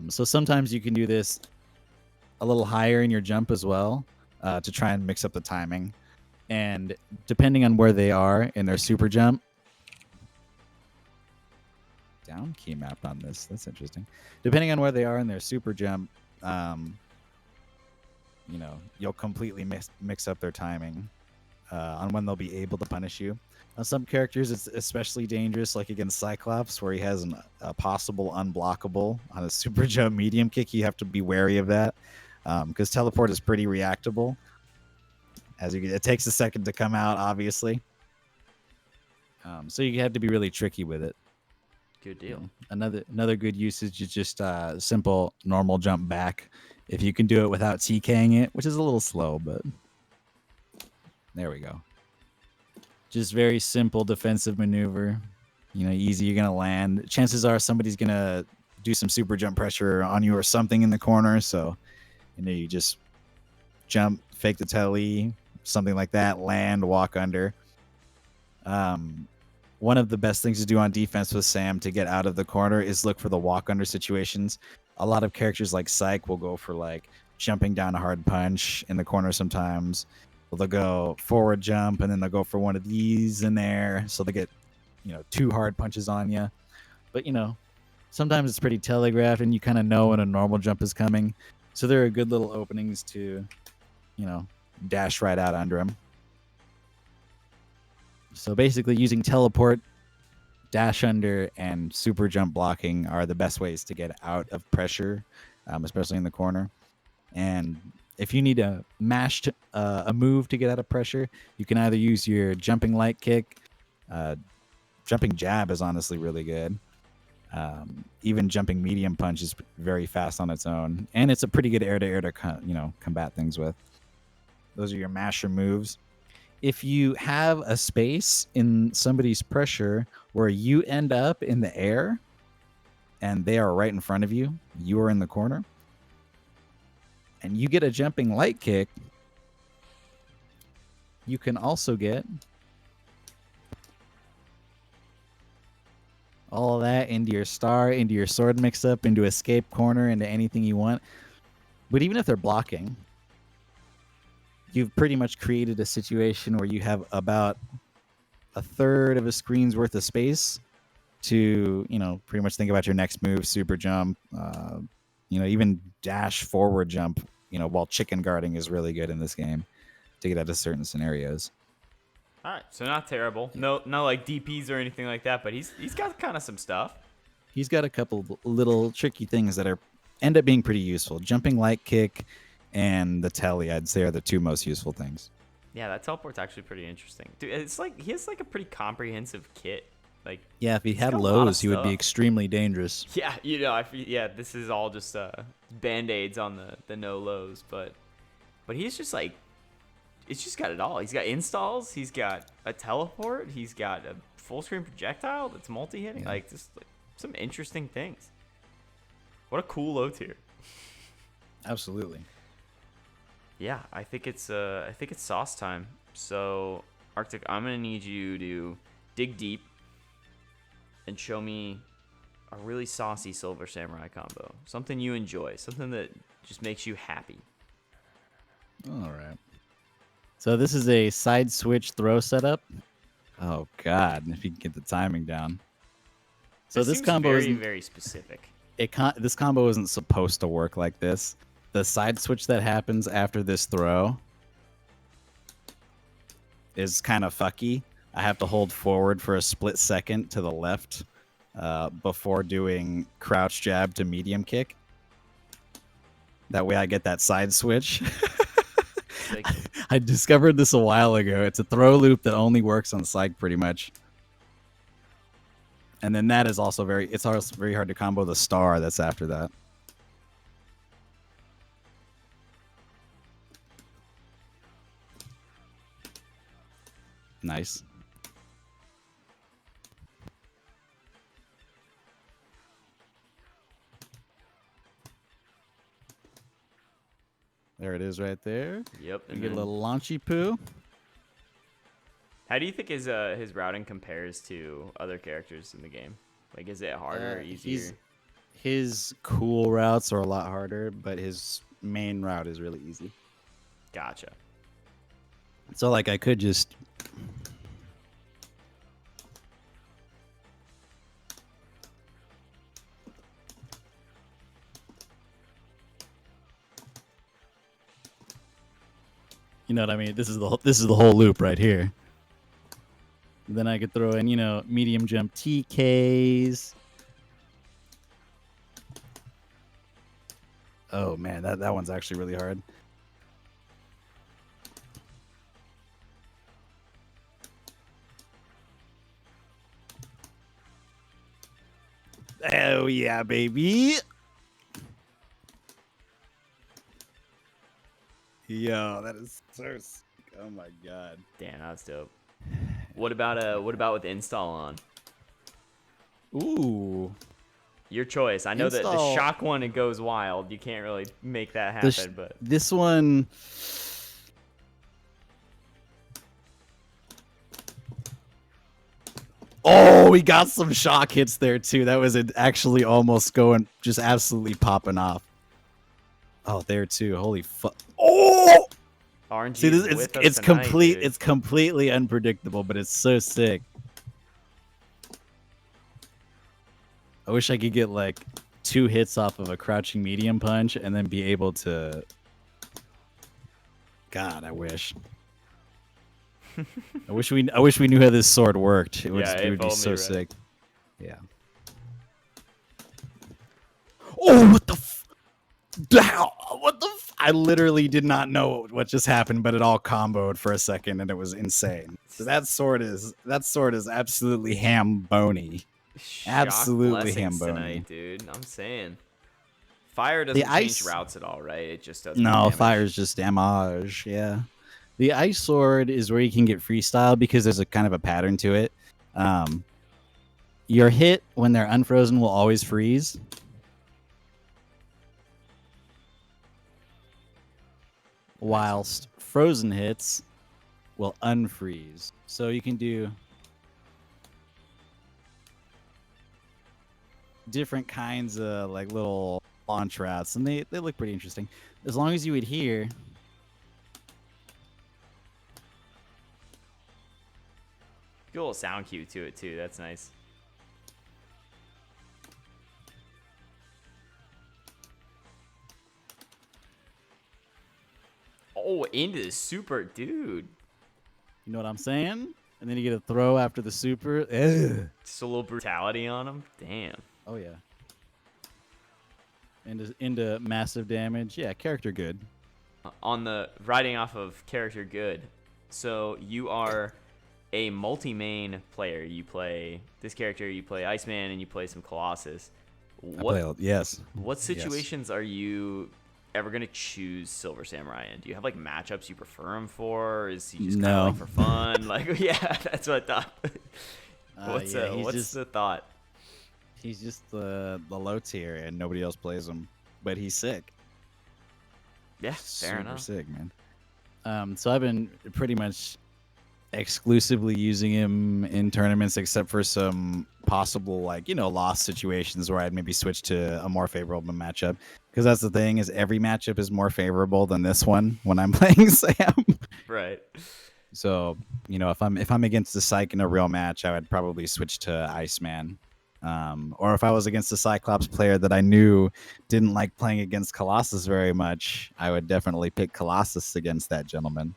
So sometimes you can do this a little higher in your jump as well, to try and mix up the timing. And depending on where they are in their super jump, down key map on this. That's interesting. Depending on where they are in their super jump, you'll completely mix up their timing on when they'll be able to punish you. On some characters, it's especially dangerous, like against Cyclops, where he has a possible unblockable on a super jump medium kick. You have to be wary of that because teleport is pretty reactable. It takes a second to come out, obviously. So you have to be really tricky with it. Good deal. Another good usage is just simple normal jump back. If you can do it without TKing it, which is a little slow, but there we go. Just very simple defensive maneuver. Easy. You're gonna land. Chances are somebody's gonna do some super jump pressure on you or something in the corner. So, you just jump, fake the telly, something like that, land, walk under. One of the best things to do on defense with Sam to get out of the corner is look for the walk under situations. A lot of characters like Psych will go for like jumping down a hard punch in the corner sometimes. They'll go forward jump and then they'll go for one of these in there. So they get, 2 hard punches on you. But, sometimes it's pretty telegraphed and you kind of know when a normal jump is coming. So there are good little openings to, dash right out under them. So basically using teleport, dash under, and super jump blocking are the best ways to get out of pressure, especially in the corner. And if you need a move to get out of pressure, you can either use your jumping light kick. Jumping jab is honestly really good. Even jumping medium punch is very fast on its own. And it's a pretty good air-to-air to combat things with. Those are your masher moves. If you have a space in somebody's pressure where you end up in the air and they are right in front of you, you are in the corner, and you get a jumping light kick, you can also get all of that into your star, into your sword mix-up, into escape corner, into anything you want. But even if they're blocking, you've pretty much created a situation where you have about a third of a screen's worth of space to, pretty much think about your next move, super jump, even dash forward jump, while chicken guarding is really good in this game to get out of certain scenarios. All right, so not terrible. No like DPs or anything like that, but he's got kind of some stuff. He's got a couple little tricky things that end up being pretty useful. Jumping light kick and the telly, I'd say, are the 2 most useful things. Yeah, that teleport's actually pretty interesting. Dude, it's like he has like a pretty comprehensive kit. Like, yeah, if he had lows, he would be extremely dangerous. Yeah, this is all just band-aids on the no lows, but he's just like, it's just got it all. He's got installs, he's got a teleport, he's got a full screen projectile that's multi-hitting, like just like some interesting things. What a cool low tier. Absolutely. Yeah, I think it's sauce time. So, Arctic, I'm gonna need you to dig deep and show me a really saucy Silver Samurai combo. Something you enjoy, something that just makes you happy. All right. So this is a side switch throw setup. Oh God, if you can get the timing down. So this combo is very specific. This combo isn't supposed to work like this. The side switch that happens after this throw is kind of fucky. I have to hold forward for a split second to the left before doing crouch jab to medium kick. That way I get that side switch. I discovered this a while ago. It's a throw loop that only works on Psych pretty much. And then that is also very hard to combo the star that's after that. Nice. There it is right there. Yep. You get a little launchy poo. How do you think his routing compares to other characters in the game? Like, is it harder or easier? His cool routes are a lot harder, but his main route is really easy. Gotcha. So, like, I could just... You know what I mean? This is the whole loop right here. Then I could throw in, medium jump TKs. Oh man, that one's actually really hard. Oh yeah, baby. Yo, that is so sick. Oh my god. Damn, that's dope. What about with install on? Ooh. Your choice. I know that the Install. shock one, it goes wild. You can't really make that This, happen, but this one. Oh, we got some shock hits there too. That was actually almost going, just absolutely popping off. Oh, there too. Holy fuck. Oh, RNG see this. is with us It's tonight, complete. dude. It's completely unpredictable, but it's so sick. I wish I could get like 2 hits off of a crouching medium punch and then be able to. God, I wish. I wish we knew how this sword worked. It would, Yeah, it would be told me, so right? sick. Yeah. Oh, what the what the I literally did not know what just happened, but it all comboed for a second and it was insane. So that sword is absolutely ham bony. Shock Absolutely blessings ham-bony. tonight, dude. I'm saying. Fire doesn't The change ice- routes at all, right? It just does No, damage. fire's just damage. Yeah. The ice sword is where you can get freestyle because there's a kind of a pattern to it. Your hit when they're unfrozen will always freeze. Whilst frozen hits will unfreeze. So you can do different kinds of like little launch routes, and they look pretty interesting. As long as you adhere. Get a little sound cue to it too. That's nice. Oh, into the super, dude. You know what I'm saying? And then you get a throw after the super. Ugh. Just a little brutality on him. Damn. Oh yeah. Into massive damage. Yeah, character good. On the riding off of character good. So you are a multi-main player. You play this character, you play Iceman, and you play some Colossus. Yes. What situations are you ever gonna choose Silver Samurai in? Do you have like matchups you prefer him for? Or is he just kind of No. like for fun? Like, yeah, that's what I thought. What's he's the thought? He's just the low tier, and nobody else plays him. But he's sick. Yeah, fair Super enough. sick, man. So I've been pretty much exclusively using him in tournaments, except for some possible loss situations where I'd maybe switch to a more favorable matchup. Because that's the thing, is every matchup is more favorable than this one when I'm playing Sam. Right. So if I'm against the Psyche in a real match, I would probably switch to Iceman. Or if I was against a Cyclops player that I knew didn't like playing against Colossus very much, I would definitely pick Colossus against that gentleman.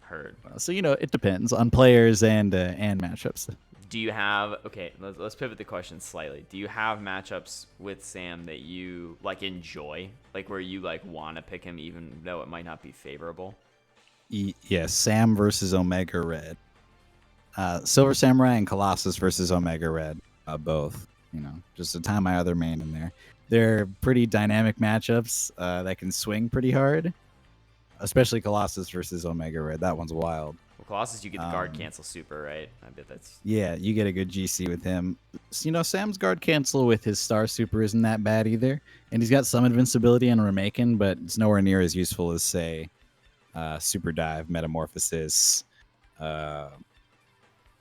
Heard. So it depends on players and matchups. Do you have let's pivot the question slightly. Do you have matchups with Sam that you like enjoy, like where you like want to pick him even though it might not be favorable? Yes, Sam versus Omega Red. Silver Samurai and Colossus versus Omega Red. Both. Just to tie my other main in there. They're pretty dynamic matchups that can swing pretty hard. Especially Colossus versus Omega Red. That one's wild. Well, Colossus, you get the guard cancel super, right? I bet that's... Yeah, you get a good GC with him. So, Sam's guard cancel with his star super isn't that bad either. And he's got some invincibility and Remaken, but it's nowhere near as useful as, say, Super Dive, Metamorphosis. Gosh,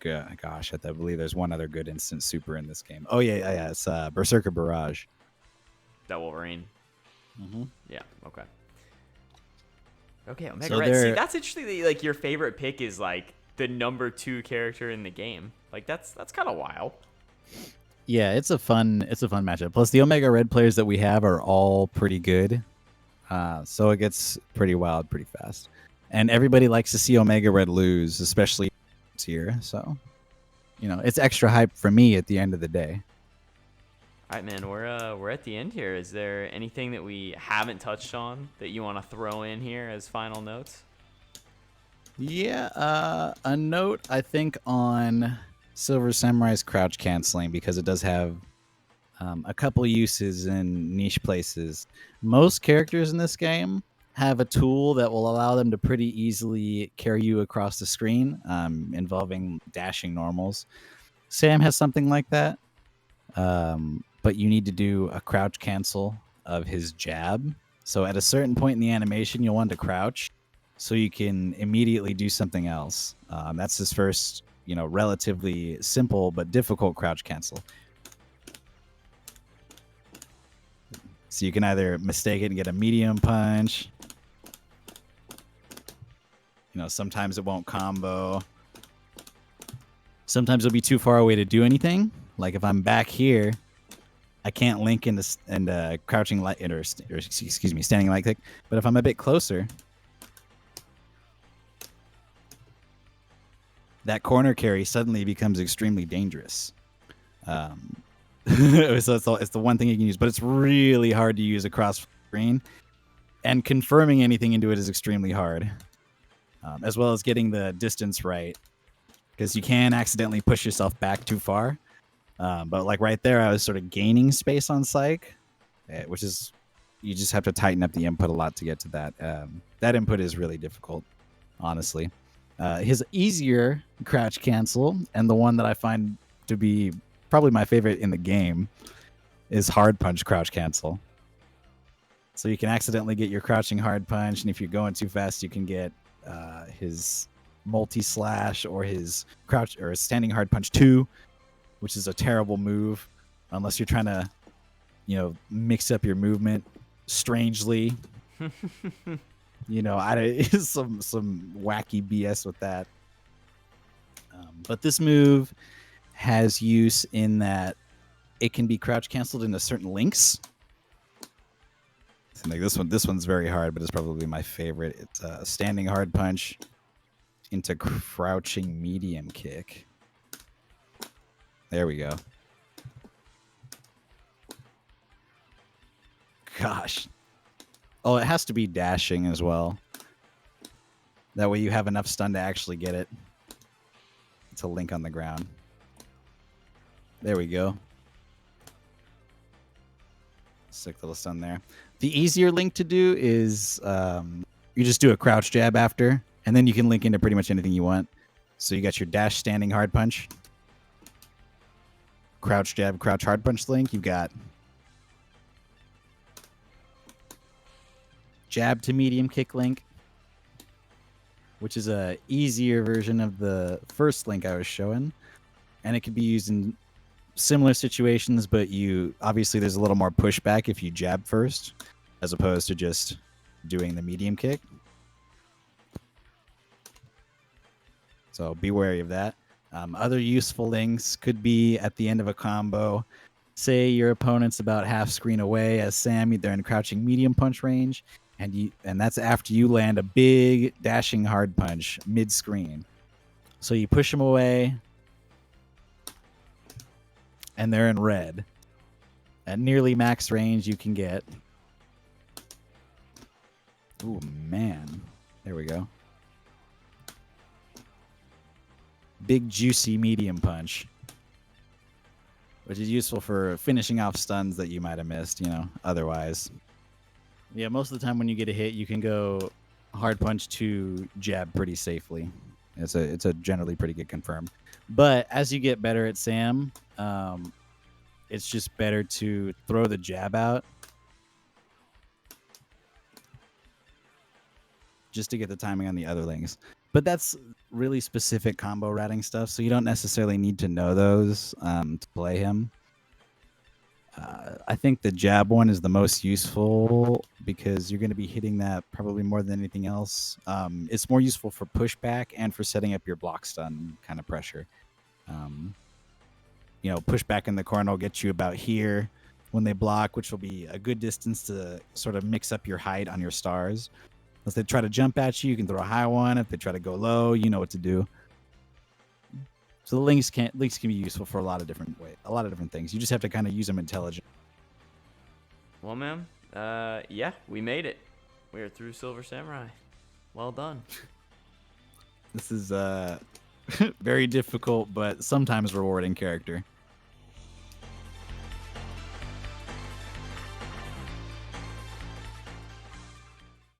I believe there's one other good instant super in this game. Oh, yeah. It's Berserker Barrage. That Wolverine? Mm-hmm. Yeah, okay. Okay, Omega So Red. See, that's interesting that like your favorite pick is like the number 2 character in the game. Like that's kind of wild. Yeah, it's a fun matchup. Plus the Omega Red players that we have are all pretty good. So it gets pretty wild pretty fast. And everybody likes to see Omega Red lose, especially here. So, it's extra hype for me at the end of the day. All right, man, we're at the end here. Is there anything that we haven't touched on that you want to throw in here as final notes? Yeah, a note I think on Silver Samurai's crouch canceling because it does have a couple uses in niche places. Most characters in this game have a tool that will allow them to pretty easily carry you across the screen, involving dashing normals. Sam has something like that, but you need to do a crouch cancel of his jab. So at a certain point in the animation, you'll want to crouch so you can immediately do something else. That's his first, relatively simple but difficult crouch cancel. So you can either mistake it and get a medium punch. Sometimes it won't combo. Sometimes it'll be too far away to do anything. Like if I'm back here, I can't link into crouching light or excuse me, standing light click. But if I'm a bit closer, that corner carry suddenly becomes extremely dangerous. So it's the one thing you can use, but it's really hard to use across screen, and confirming anything into it is extremely hard, as well as getting the distance right, because you can accidentally push yourself back too far. But like right there, I was sort of gaining space on psych, which is, you just have to tighten up the input a lot to get to that. That input is really difficult, honestly. His easier crouch cancel, and the one that I find to be probably my favorite in the game, is hard punch crouch cancel. So you can accidentally get your crouching hard punch, and if you're going too fast, you can get his multi slash or his crouch or his standing hard punch 2, which is a terrible move unless you're trying to, mix up your movement strangely. Some wacky BS with that. But this move has use in that it can be crouch canceled into certain links. So like this one's very hard, but it's probably my favorite. It's a standing hard punch into crouching medium kick. There we go. Gosh. Oh, it has to be dashing as well. That way you have enough stun to actually get it. It's a link on the ground. There we go. Sick little stun there. The easier link to do is you just do a crouch jab after, and then you can link into pretty much anything you want. So you got your dash standing hard punch, crouch jab, crouch hard punch link. You've got jab to medium kick link, which is a easier version of the first link I was showing, and it could be used in similar situations, but obviously there's a little more pushback if you jab first as opposed to just doing the medium kick. So be wary of that. Other useful links could be at the end of a combo. Say your opponent's about half screen away as Sam, they're in crouching medium punch range, and that's after you land a big dashing hard punch mid screen. So you push them away, and they're in red. At nearly max range, you can get. Ooh, man. There we go. Big, juicy medium punch, which is useful for finishing off stuns that you might have missed, otherwise. Yeah, most of the time when you get a hit, you can go hard punch to jab pretty safely. It's a generally pretty good confirm. But as you get better at Sam, it's just better to throw the jab out just to get the timing on the other links. But that's really specific combo ratting stuff, so you don't necessarily need to know those to play him. I think the jab one is the most useful because you're going to be hitting that probably more than anything else. It's more useful for pushback and for setting up your block stun kind of pressure. Pushback in the corner will get you about here when they block, which will be a good distance to sort of mix up your height on your stars. If they try to jump at you, you can throw a high one. If they try to go low, you know what to do. So the links can be useful for a lot of different things. You just have to kind of use them intelligently. Well, man, yeah, we made it. We are through Silver Samurai. Well done. This is Very difficult, but sometimes rewarding character.